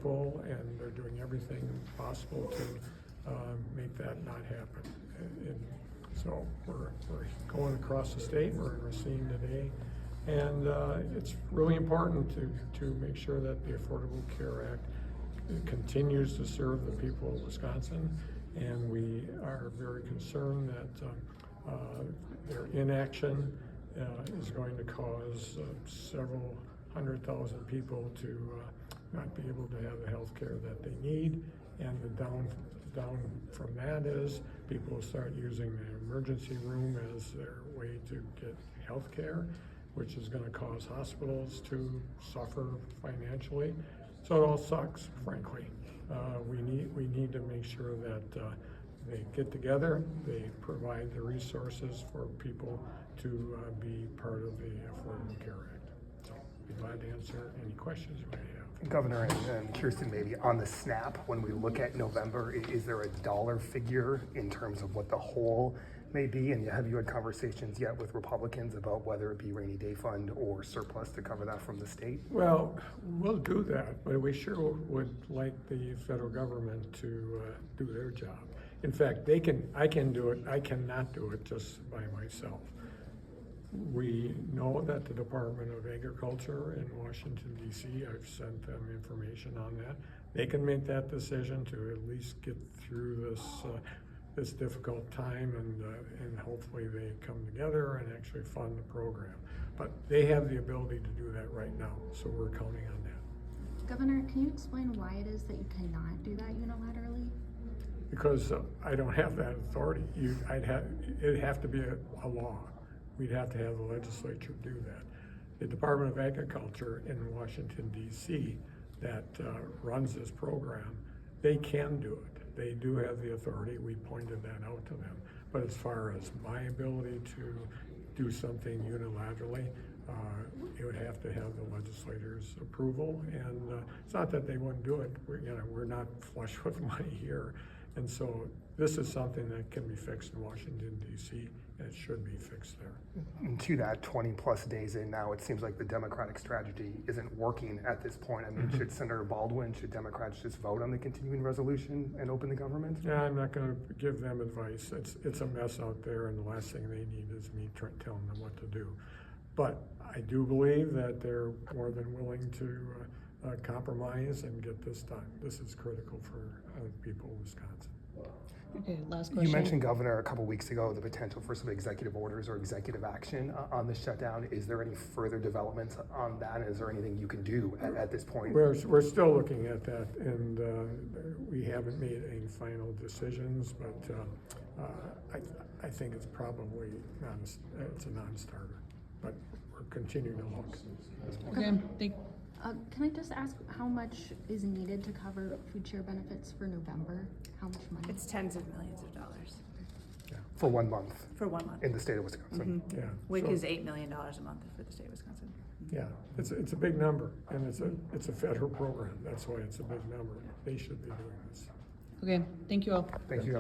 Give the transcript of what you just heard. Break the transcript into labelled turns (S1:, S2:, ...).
S1: full, and they're doing everything possible to make that not happen. And so we're going across the state. We're in Racine today, and it's really important to make sure that the Affordable Care Act continues to serve the people of Wisconsin, and we are very concerned that their inaction is going to cause several 100,000 people to not be able to have the health care that they need, and the down from that is people will start using the emergency room as their way to get health care, which is going to cause hospitals to suffer financially. So it all sucks, frankly. We need to make sure that they get together, they provide the resources for people to be part of the Affordable Care Act. So I'd be glad to answer any questions you may have.
S2: Governor and Kirsten, maybe on the SNAP, when we look at November, is there a dollar figure in terms of what the whole may be? And have you had conversations yet with Republicans about whether it be rainy day fund or surplus to cover that from the state?
S1: Well, we'll do that, but we sure would like the federal government to do their job. In fact, I can do it. I cannot do it just by myself. We know that the Department of Agriculture in Washington, D.C., I've sent them information on that. They can make that decision to at least get through this difficult time, and hopefully they come together and actually fund the program. But they have the ability to do that right now, so we're counting on that.
S3: Governor, can you explain why it is that you cannot do that unilaterally?
S1: Because I don't have that authority. It'd have to be a law. We'd have to have the legislature do that. The Department of Agriculture in Washington, D.C., that runs this program, they can do it. They do have the authority. We pointed that out to them. But as far as my ability to do something unilaterally, it would have to have the legislators' approval. And it's not that they wouldn't do it. We're not flush with money here. And so this is something that can be fixed in Washington, D.C., and it should be fixed there.
S2: And to that 20 plus days in now, it seems like the Democratic strategy isn't working at this point. I mean, should Senator Baldwin, should Democrats just vote on the continuing resolution and open the government?
S1: Yeah, I'm not going to give them advice. It's a mess out there, and the last thing they need is me telling them what to do. But I do believe that they're more than willing to compromise and get this done. This is critical for the people of Wisconsin.
S4: Okay, last question.
S2: You mentioned, Governor, a couple weeks ago, the potential for some executive orders or executive action on the shutdown. Is there any further developments on that? Is there anything you can do at this point?
S1: We're still looking at that, and we haven't made any final decisions, but I think it's probably it's a non-starter. But we're continuing to look.
S4: Okay,
S3: Can I just ask how much is needed to cover food share benefits for November? How much money?
S5: It's tens of millions of dollars
S1: Yeah.
S2: For 1 month
S5: for 1 month.
S2: in the state of Wisconsin.
S1: Yeah.
S5: WIC
S1: So,
S5: is $8 million a month for the state of Wisconsin.
S1: yeah, it's a big number, and it's a federal program. That's why it's a big number. They should be doing this.
S4: okay, thank you all.
S2: Thank you.